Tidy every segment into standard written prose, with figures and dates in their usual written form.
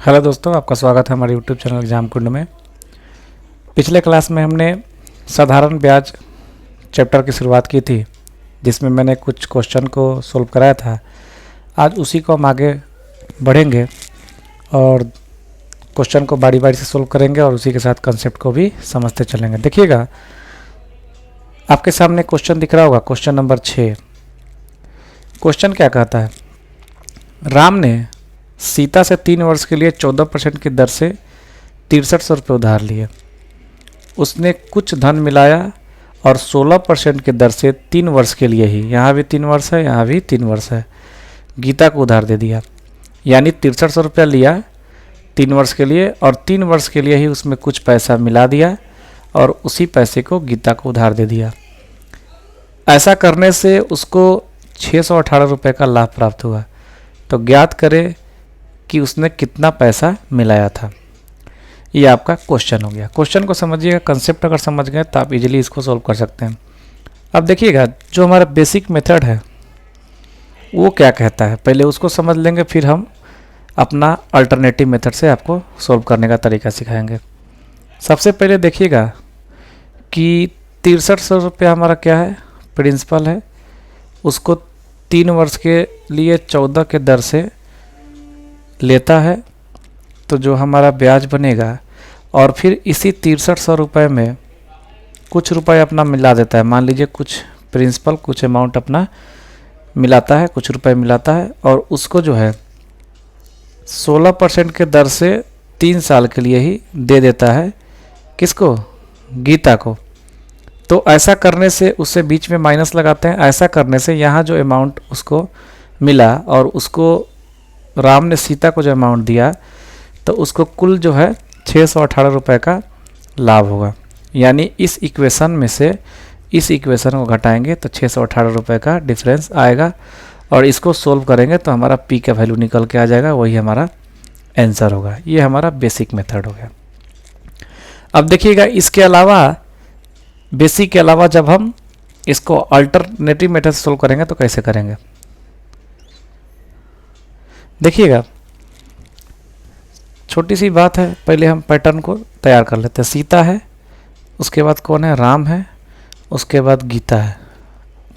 Hello दोस्तों, आपका स्वागत है हमारे यूट्यूब चैनल एग्जाम कुंड में। पिछले क्लास में हमने साधारण ब्याज चैप्टर की शुरुआत की थी, जिसमें मैंने कुछ क्वेश्चन को सोल्व कराया था। आज उसी को हम आगे बढ़ेंगे और क्वेश्चन को बारी बारी से सोल्व करेंगे और उसी के साथ कंसेप्ट को भी समझते चलेंगे। देखिएगा, आपके सामने क्वेश्चन दिख रहा होगा, क्वेश्चन नंबर 6। क्वेश्चन क्या कहता है? राम ने सीता से 3 वर्ष के लिए 14% की दर से 6300 रुपये उधार लिए। उसने कुछ धन मिलाया और 16% की दर से 3 वर्ष के लिए ही, यहाँ भी 3 वर्ष है, यहाँ भी 3 वर्ष है, गीता को उधार दे दिया। यानी 6300 रुपया लिया 3 वर्ष के लिए और 3 वर्ष के लिए ही उसमें कुछ पैसा मिला दिया और उसी पैसे को गीता को उधार दे दिया। ऐसा करने से उसको 618 रुपये का लाभ प्राप्त हुआ। तो ज्ञात करें कि उसने कितना पैसा मिलाया था। ये आपका क्वेश्चन हो गया। क्वेश्चन को समझिएगा, कंसेप्ट अगर समझ गए तो आप इजीली इसको सॉल्व कर सकते हैं। अब देखिएगा, जो हमारा बेसिक मेथड है वो क्या कहता है, पहले उसको समझ लेंगे, फिर हम अपना अल्टरनेटिव मेथड से आपको सॉल्व करने का तरीका सिखाएंगे। सबसे पहले देखिएगा कि 6300 रुपया हमारा क्या है, प्रिंसिपल है। उसको 3 वर्ष के लिए 14 के दर से लेता है, तो जो हमारा ब्याज बनेगा, और फिर इसी 6300 रुपये में कुछ रुपए अपना मिला देता है। मान लीजिए कुछ प्रिंसिपल, कुछ अमाउंट अपना मिलाता है, कुछ रुपए मिलाता है, और उसको जो है 16% के दर से 3 साल के लिए ही दे देता है। किसको? गीता को। तो ऐसा करने से, उससे बीच में माइनस लगाते हैं, ऐसा करने से यहाँ जो अमाउंट उसको मिला और उसको राम ने सीता को जो अमाउंट दिया, तो उसको कुल जो है 618 रुपये का लाभ होगा। यानी इस इक्वेशन में से इस इक्वेशन को घटाएंगे तो 618 रुपये का डिफरेंस आएगा, और इसको सोल्व करेंगे तो हमारा पी का वैल्यू निकल के आ जाएगा, वही हमारा आंसर होगा। ये हमारा बेसिक मेथड हो गया। अब देखिएगा, इसके अलावा, बेसिक के अलावा जब हम इसको अल्टरनेटिव मेथड से सोल्व करेंगे तो कैसे करेंगे? देखिएगा, छोटी सी बात है, पहले हम पैटर्न को तैयार कर लेते हैं। सीता है, उसके बाद कौन है? राम है, उसके बाद गीता है।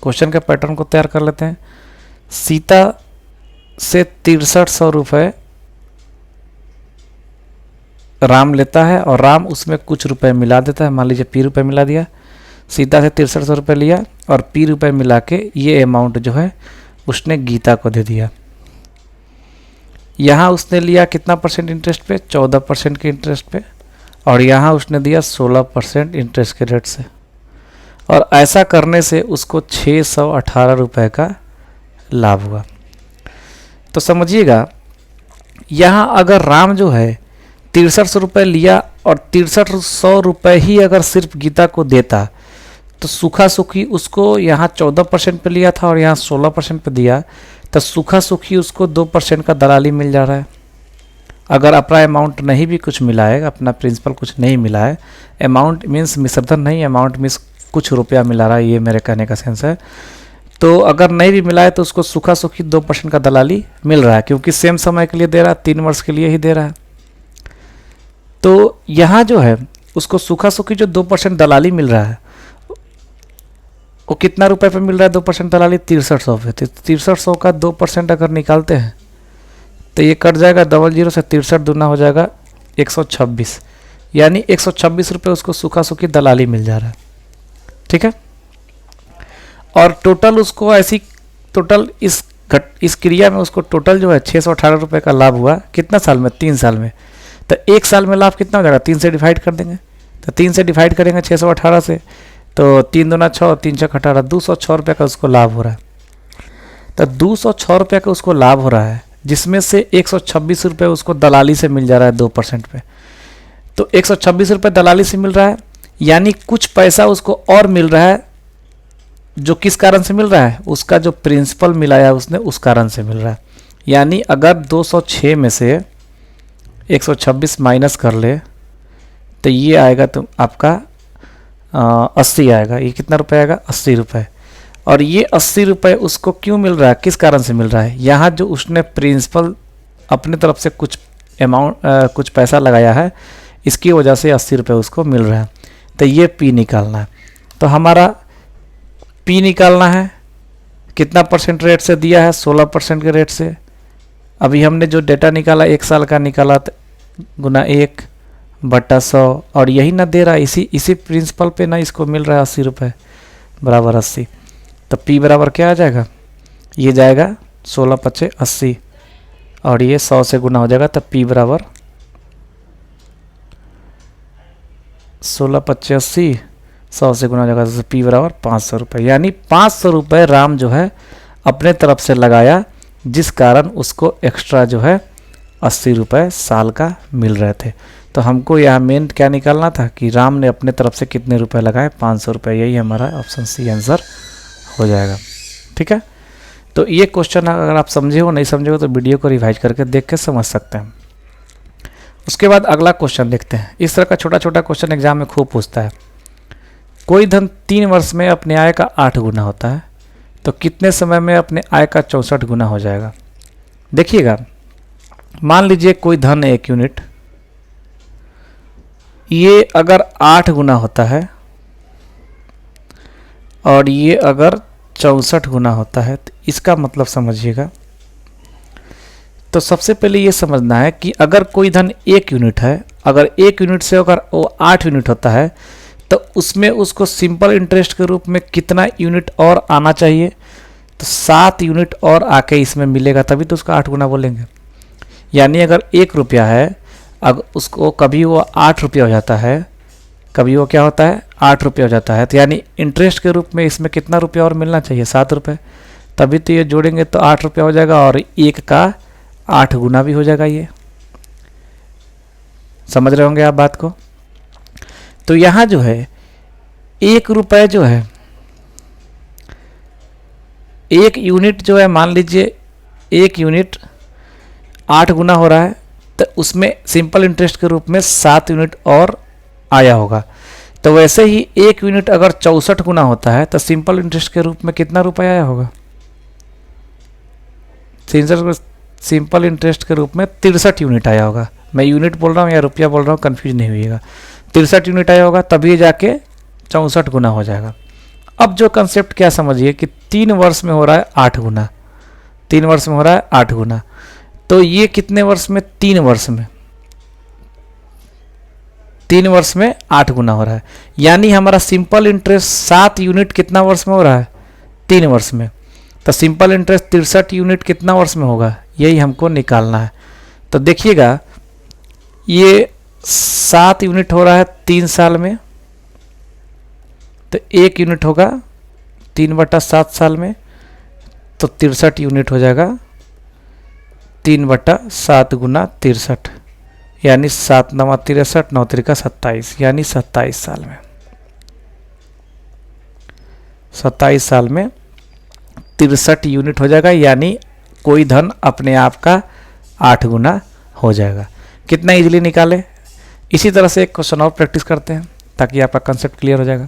क्वेश्चन के पैटर्न को तैयार कर लेते हैं। सीता से 6300 रुपये राम लेता है और राम उसमें कुछ रुपए मिला देता है। मान लीजिए पी रुपये मिला दिया। सीता से 6300 रुपये लिया और पी रुपये मिला के ये अमाउंट जो है उसने गीता को दे दिया। यहाँ उसने लिया कितना परसेंट इंटरेस्ट पे? 14% के इंटरेस्ट पे, और यहाँ उसने दिया 16% इंटरेस्ट के रेट से। और ऐसा करने से उसको 618 रुपये का लाभ हुआ। तो समझिएगा, यहाँ अगर राम जो है 6300 रुपये लिया और 6300 रुपये ही अगर सिर्फ गीता को देता, तो सूखा सूखी उसको यहाँ 14% पे लिया था और यहाँ 16% पे दिया, तो सूखा सूखी उसको 2% का दलाली मिल जा रहा है। अगर अपना अमाउंट नहीं भी कुछ मिला है, अपना प्रिंसिपल कुछ नहीं मिला है, अमाउंट मीन्स मिश्रधन नहीं, अमाउंट मीन्स कुछ रुपया मिला रहा है, ये मेरे कहने का सेंस है। तो अगर नहीं भी मिला है तो उसको सूखा सूखी 2% का दलाली मिल रहा है, क्योंकि सेम समय के लिए दे रहा है, 3 वर्ष के लिए ही दे रहा है। तो यहाँ जो है उसको सूखा सूखी जो 2% दलाली मिल रहा है, वो कितना रुपए पे मिल रहा है? 2% दलाली 6300 पे। 6300 का 2% अगर निकालते हैं तो ये कट जाएगा, 00 से 63 दूना हो जाएगा 126। यानी 126 रुपये उसको सूखा सूखी दलाली मिल जा रहा है। ठीक है। और टोटल उसको ऐसी, टोटल इस क्रिया में उसको टोटल जो है 618 रुपये का लाभ हुआ। कितना साल में? 3 साल में। तो 1 साल में लाभ कितना हो जाएगा? 3 से डिवाइड कर देंगे। तो 3 से डिवाइड करेंगे 618 से, तो 3 दूना 6, 3 6 18, 206 रुपये का उसको लाभ हो रहा है। तो 206 रुपये का उसको लाभ हो रहा है, जिसमें से 126 रुपये उसको दलाली से मिल जा रहा है 2% पे। तो 126 रुपये दलाली से मिल रहा है, यानी कुछ पैसा उसको और मिल रहा है। जो किस कारण से मिल रहा है? उसका जो प्रिंसिपल मिलाया उसने, उस कारण से मिल रहा है। यानी अगर 206 में से 126 माइनस कर ले तो ये आएगा, तो आपका 80 आएगा। ये कितना रुपये आएगा? 80 रुपये। और ये 80 रुपये उसको क्यों मिल रहा है, किस कारण से मिल रहा है? यहाँ जो उसने प्रिंसिपल अपने तरफ से कुछ अमाउंट कुछ पैसा लगाया है, इसकी वजह से 80 रुपये उसको मिल रहा है। तो ये पी निकालना है। तो हमारा पी निकालना है, कितना परसेंट रेट से दिया है, 16% के रेट से। अभी हमने जो डेटा निकाला 1 साल का निकाला, गुना 1/100, और यही ना दे रहा है, इसी प्रिंसिपल पे ना इसको मिल रहा है 80 रुपये बराबर 80। तो P बराबर क्या आ जाएगा, ये जाएगा 16×5 = 80, और ये 100 से गुना हो जाएगा। तो P बराबर 16×5 = 80, 100 से गुना हो जाएगा, तो P बराबर 500 रुपये। यानी 500 रुपये राम जो है अपने तरफ से लगाया, जिस कारण उसको एक्स्ट्रा जो है 80 रुपये साल का मिल रहे थे। तो हमको यहाँ मेन क्या निकालना था कि राम ने अपने तरफ से कितने रुपए लगाए, 500 रुपये। यही हमारा ऑप्शन सी आंसर हो जाएगा। ठीक है, तो ये क्वेश्चन अगर आप समझे हो, नहीं समझे हो तो वीडियो को रिवाइज करके देख के समझ सकते हैं। उसके बाद अगला क्वेश्चन देखते हैं। इस तरह का छोटा छोटा क्वेश्चन एग्जाम में खूब पूछता है। कोई धन 3 वर्ष में अपने आय का 8 गुना होता है, तो कितने समय में अपने आय का 64 गुना हो जाएगा। देखिएगा, मान लीजिए कोई धन 1 यूनिट, ये अगर 8 गुना होता है और ये अगर 64 गुना होता है, तो इसका मतलब समझिएगा। तो सबसे पहले ये समझना है कि अगर कोई धन 1 यूनिट है, अगर 1 यूनिट से अगर वो 8 यूनिट होता है, तो उसमें उसको सिंपल इंटरेस्ट के रूप में कितना यूनिट और आना चाहिए। तो 7 यूनिट और आके इसमें मिलेगा, तभी तो उसका 8 गुना बोलेंगे। यानी अगर 1 रुपया है, अगर उसको कभी वो 8 रुपया हो जाता है, कभी वो क्या होता है 8 रुपया हो जाता है, तो यानी इंटरेस्ट के रूप में इसमें कितना रुपया और मिलना चाहिए, 7 रुपये। तभी तो ये जोड़ेंगे तो 8 रुपया हो जाएगा, और 1 का 8 गुना भी हो जाएगा। ये समझ रहे होंगे आप बात को। तो यहाँ जो है 1 रुपये जो है, 1 यूनिट जो है, मान लीजिए 1 यूनिट 8 गुना हो रहा है, तो उसमें सिंपल इंटरेस्ट के रूप में 7 यूनिट और आया होगा। तो वैसे ही 1 यूनिट अगर 64 गुना होता है, तो सिंपल इंटरेस्ट के रूप में कितना रुपया आया होगा, सिंपल इंटरेस्ट के रूप में 63 यूनिट आया होगा। मैं यूनिट बोल रहा हूँ या रुपया बोल रहा हूँ, कन्फ्यूज नहीं हुईगा। 63 यूनिट आया होगा, तभी जाके 64 गुना हो जाएगा। अब जो कंसेप्ट क्या समझिए कि 3 वर्ष में हो रहा है 8 गुना, 3 वर्ष में हो रहा है 8 गुना। तो ये कितने वर्ष में, 3 वर्ष में, 3 वर्ष में 8 गुना हो रहा है। यानी हमारा सिंपल इंटरेस्ट 7 यूनिट कितना वर्ष में हो रहा है, 3 वर्ष में। तो सिंपल इंटरेस्ट 63 यूनिट कितना वर्ष में होगा, यही हमको निकालना है। तो देखिएगा, ये 7 यूनिट हो रहा है 3 साल में, तो 1 यूनिट होगा 3/7 साल में, तो 63 यूनिट हो जाएगा 3/7 गुना 63, यानी 7 9 63, 9 3 27, यानी 27 साल में, 27 साल में 63 यूनिट हो जाएगा। यानी कोई धन अपने आप का 8 गुना हो जाएगा। कितना इजीली निकाले। इसी तरह से एक क्वेश्चन और प्रैक्टिस करते हैं ताकि आपका कंसेप्ट क्लियर हो जाएगा।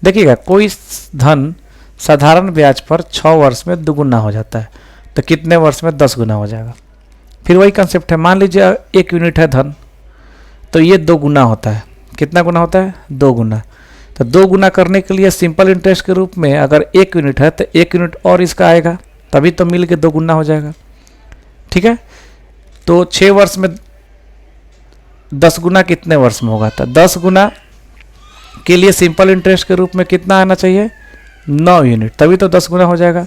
देखिएगा, कोई धन साधारण ब्याज पर 6 वर्ष में 2 गुना हो जाता है, तो कितने वर्ष में 10 गुना हो जाएगा। फिर वही कंसेप्ट है, मान लीजिए 1 यूनिट है धन, तो ये 2 गुना होता है। कितना गुना होता है, 2 गुना। तो 2 गुना करने के लिए सिंपल इंटरेस्ट के रूप में अगर 1 यूनिट है, तो 1 यूनिट और इसका आएगा, तभी तो मिल के 2 गुना हो जाएगा। ठीक है, तो 6 वर्ष में 10 गुना कितने वर्ष में होगा, तो 10 गुना के लिए सिंपल इंटरेस्ट के रूप में कितना आना चाहिए, 9 यूनिट, तभी तो 10 गुना हो जाएगा।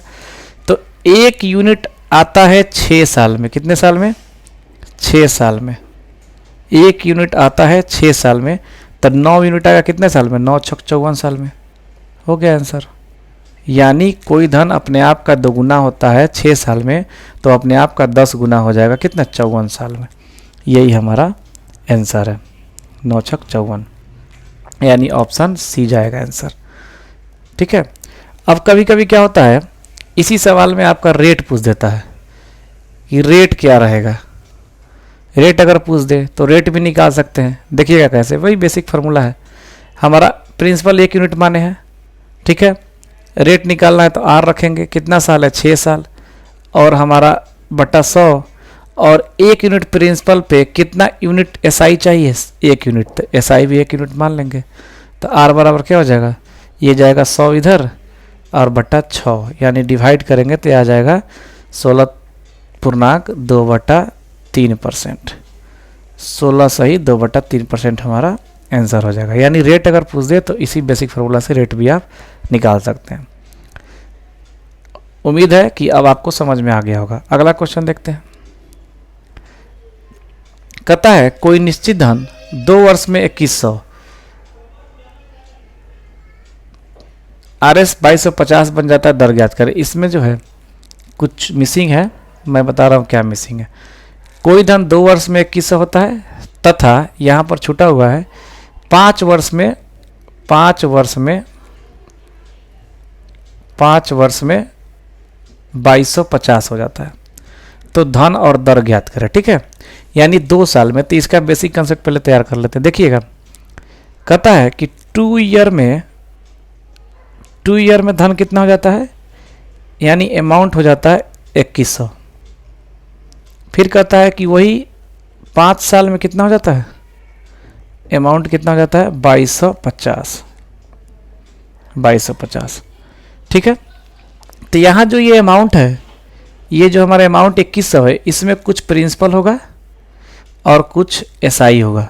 तो 1 यूनिट आता है 6 साल में। कितने साल में, 6 साल में 1 यूनिट आता है 6 साल में, तो 9 यूनिट आएगा कितने साल में, 9 6 54 साल में। हो गया आंसर। यानी कोई धन अपने आप का 2 गुना होता है 6 साल में, तो अपने आप का 10 गुना हो जाएगा कितना, 54 साल में। यही हमारा आंसर है, 9 6 54, यानी ऑप्शन सी जाएगा आंसर। ठीक है, अब कभी कभी क्या होता है, इसी सवाल में आपका रेट पूछ देता है कि रेट क्या रहेगा। रेट अगर पूछ दे तो रेट भी निकाल सकते हैं। देखिएगा कैसे, वही बेसिक फार्मूला है। हमारा प्रिंसिपल 1 यूनिट माने हैं, ठीक है, रेट निकालना है तो आर रखेंगे, कितना साल है, 6 साल, और हमारा बटा 100, और 1 यूनिट प्रिंसिपल पे कितना यूनिट एसआई चाहिए, 1 यूनिट, तो एसआई भी 1 यूनिट मान लेंगे। तो आर बराबर क्या हो जाएगा, ये जाएगा 100 इधर और बटा 6, यानी डिवाइड करेंगे तो आ जाएगा 16.2/3%। 16 सही 2/3% हमारा आंसर हो जाएगा। यानी रेट अगर पूछ दे तो इसी बेसिक फार्मूला से रेट भी आप निकाल सकते हैं। उम्मीद है कि अब आपको समझ में आ गया होगा। अगला क्वेश्चन देखते हैं। कहता है कोई निश्चित धन 2 वर्ष में 2100, RS 2250 बन जाता है, दर ज्ञात करें। इसमें जो है कुछ मिसिंग है, मैं बता रहा हूँ क्या मिसिंग है। कोई धन 2 वर्ष में 2100 होता है तथा यहाँ पर छूटा हुआ है 5 वर्ष में 2250 हो जाता है। तो धन और दर ज्ञात करें, ठीक है, यानी 2 साल में। तो इसका बेसिक कंसेप्ट पहले तैयार कर लेते हैं। देखिएगा, कहता है कि 2 ईयर में धन कितना हो जाता है, यानी अमाउंट हो जाता है 2100। फिर कहता है कि वही 5 साल में कितना हो जाता है, अमाउंट कितना हो जाता है 2250, ठीक है। तो यहाँ जो ये अमाउंट है, ये जो हमारा अमाउंट 2100 है, इसमें कुछ प्रिंसिपल होगा और कुछ एसआई होगा।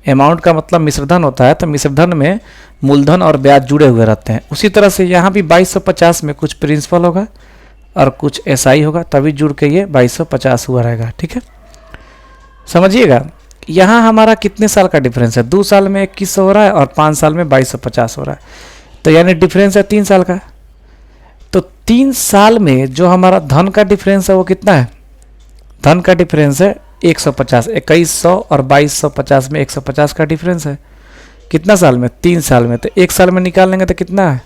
अमाउंट का मतलब मिश्रधन होता है, तो मिश्रधन में मूलधन और ब्याज जुड़े हुए रहते हैं। उसी तरह से यहाँ भी 2250 में कुछ प्रिंसिपल होगा और कुछ एसआई होगा, तभी जुड़ के ये 2250 हुआ रहेगा, ठीक है। समझिएगा, यहाँ हमारा कितने साल का डिफरेंस है, 2 साल में 2100 हो रहा है और 5 साल में 2250 हो रहा है। तो यानी डिफरेंस है 3 साल का। तो 3 साल में जो हमारा धन का डिफरेंस है वो कितना है, धन का डिफरेंस है 150। 2100 और 2250 में 150 का डिफरेंस है। कितना साल में, 3 साल में। तो 1 साल में निकाल लेंगे तो कितना है,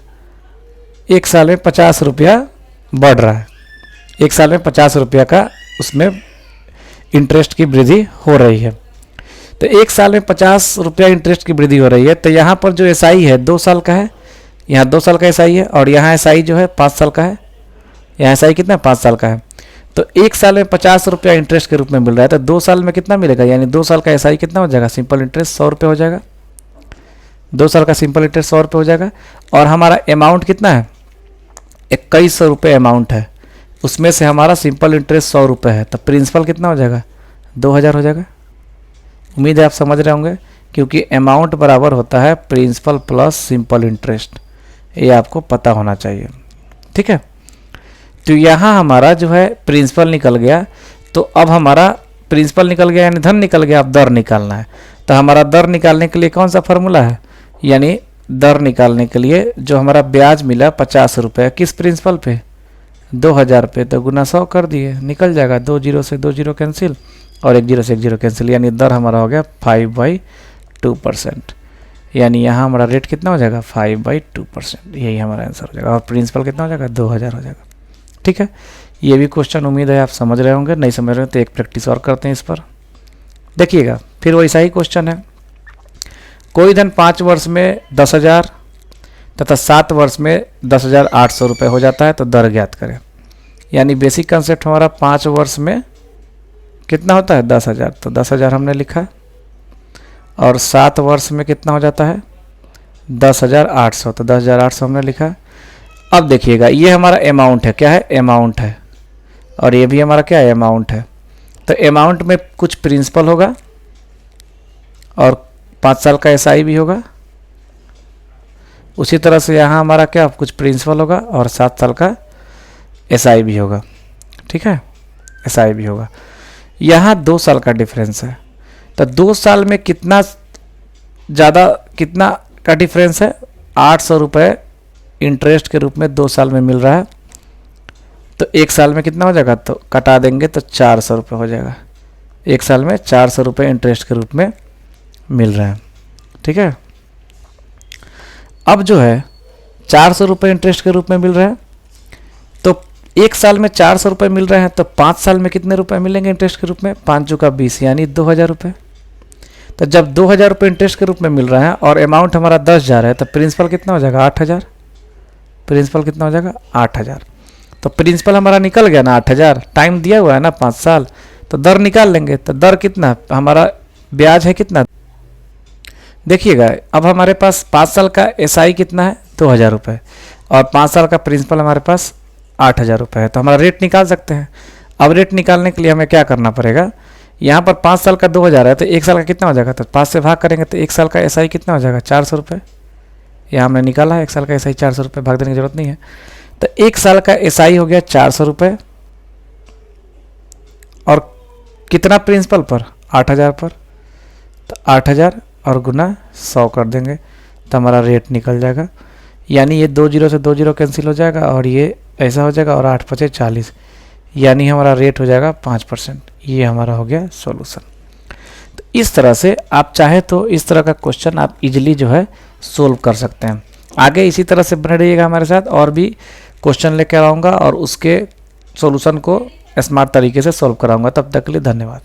1 साल में 50 रुपया बढ़ रहा है। 1 साल में 50 रुपया का उसमें इंटरेस्ट की वृद्धि हो रही है। तो 1 साल में 50 रुपया इंटरेस्ट की वृद्धि हो रही है। तो यहाँ पर जो एसआई है 2 साल का है, यहाँ 2 साल का एसआई है, और यहाँ एसआई जो है 5 साल का है। यहाँ एसआई कितना है, 5 साल का है। तो 1 साल में 50 रुपया इंटरेस्ट के रूप में मिल रहा है, तो 2 साल में कितना मिलेगा, यानी 2 साल का एसआई कितना हो जाएगा, सिंपल इंटरेस्ट 100 रुपये हो जाएगा। 2 साल का सिंपल इंटरेस्ट 100 रुपये हो जाएगा। और हमारा अमाउंट कितना है, 2100 रुपये अमाउंट है, उसमें से हमारा सिंपल इंटरेस्ट 100 रुपये है, तो प्रिंसिपल कितना हो जाएगा, 2000 हो जाएगा। उम्मीद है आप समझ रहे होंगे, क्योंकि अमाउंट बराबर होता है प्रिंसिपल प्लस सिंपल इंटरेस्ट, ये आपको पता होना चाहिए, ठीक है। तो यहाँ हमारा जो है प्रिंसिपल निकल गया। तो अब हमारा प्रिंसिपल निकल गया यानी धन निकल गया, अब दर निकालना है। तो हमारा दर निकालने के लिए कौन सा फार्मूला है, यानी दर निकालने के लिए जो हमारा ब्याज मिला 50 रुपये, किस प्रिंसिपल पे, 2000 पे, तो गुना 100 कर दिए, निकल जाएगा। 2 0 से 2 0 कैंसिल और 1 0 से 1 0 कैंसिल, यानी दर हमारा हो गया 5/2%। यानी यहाँ हमारा रेट कितना हो जाएगा, 5/2%। यही हमारा आंसर हो जाएगा। और प्रिंसिपल कितना हो जाएगा, 2000 हो जाएगा, ठीक है। ये भी क्वेश्चन उम्मीद है आप समझ रहे होंगे, नहीं समझ रहे हो तो एक प्रैक्टिस और करते हैं इस पर। देखिएगा, फिर वैसा ही क्वेश्चन है। कोई धन 5 वर्ष में 10,000 तथा 7 वर्ष में 10,800 रुपये हो जाता है, तो दर ज्ञात करें। यानी बेसिक कंसेप्ट हमारा 5 वर्ष में कितना होता है, 10,000, तो 10,000 हमने लिखा, और 7 वर्ष में कितना हो जाता है, 10,800, तो 10,800 हमने लिखा। अब देखिएगा, ये हमारा अमाउंट है, क्या है, अमाउंट है, और ये भी हमारा क्या है, अमाउंट है। तो अमाउंट में कुछ प्रिंसिपल होगा और 5 साल का एसआई भी होगा। उसी तरह से यहाँ हमारा क्या, कुछ प्रिंसिपल होगा और 7 साल का एसआई भी होगा, ठीक है, एसआई भी होगा। यहाँ 2 साल का डिफरेंस है, तो 2 साल में कितना ज़्यादा, कितना का डिफरेंस है, 800 रुपये इंटरेस्ट के रूप में 2 साल में मिल रहा है। तो 1 साल में कितना हो जाएगा, तो कटा देंगे तो 400 रुपये हो जाएगा। 1 साल में 400 रुपये इंटरेस्ट के रूप में मिल रहा है, ठीक है। अब जो है 400 रुपये इंटरेस्ट के रूप में मिल रहा है, तो 1 साल में 400 रुपये मिल रहे हैं, तो 5 साल में कितने रुपए मिलेंगे इंटरेस्ट के रूप में, 5 चौका 20, यानी 2000 रुपये। तो जब 2000 रुपये इंटरेस्ट के रूप में मिल रहा है और अमाउंट हमारा 10,000 है, तो प्रिंसिपल कितना हो जाएगा, 8,000। प्रिंसिपल कितना हो जाएगा, 8,000। तो प्रिंसिपल हमारा निकल गया ना 8,000, टाइम दिया हुआ है ना 5 साल, तो दर निकाल लेंगे। तो दर कितना, हमारा ब्याज है कितना, देखिएगा अब हमारे पास 5 साल का एसआई कितना है 2000 रुपये और 5 साल का प्रिंसिपल हमारे पास 8000 रुपये है। तो हमारा रेट निकाल सकते हैं। अब रेट निकालने के लिए हमें क्या करना पड़ेगा, यहाँ पर 5 साल का 2000 है तो 1 साल का कितना हो जाएगा, तो 5 से भाग करेंगे तो 1 साल का एसआई कितना हो जाएगा 400 रुपये। यहाँ हमने निकाला है 1 साल का एसआई 400 रुपये, भाग देने की जरूरत नहीं है। तो 1 साल का एसआई हो गया 400 रुपये और कितना प्रिंसिपल पर 8000 पर, तो 8000 और गुना 100 कर देंगे तो हमारा रेट निकल जाएगा। यानी ये 2 जीरो से 2 जीरो कैंसिल हो जाएगा और ये ऐसा हो जाएगा और 8 पचे 40, यानी हमारा रेट हो जाएगा 5%। ये हमारा हो गया सॉल्यूशन। तो इस तरह से आप चाहे तो इस तरह का क्वेश्चन आप इजीली जो है सोल्व कर सकते हैं। आगे इसी तरह से बने रहिएगा हमारे साथ, और भी क्वेश्चन लेकर आऊँगा और उसके सॉल्यूशन को स्मार्ट तरीके से सोल्व कराऊंगा। तब तक के लिए धन्यवाद।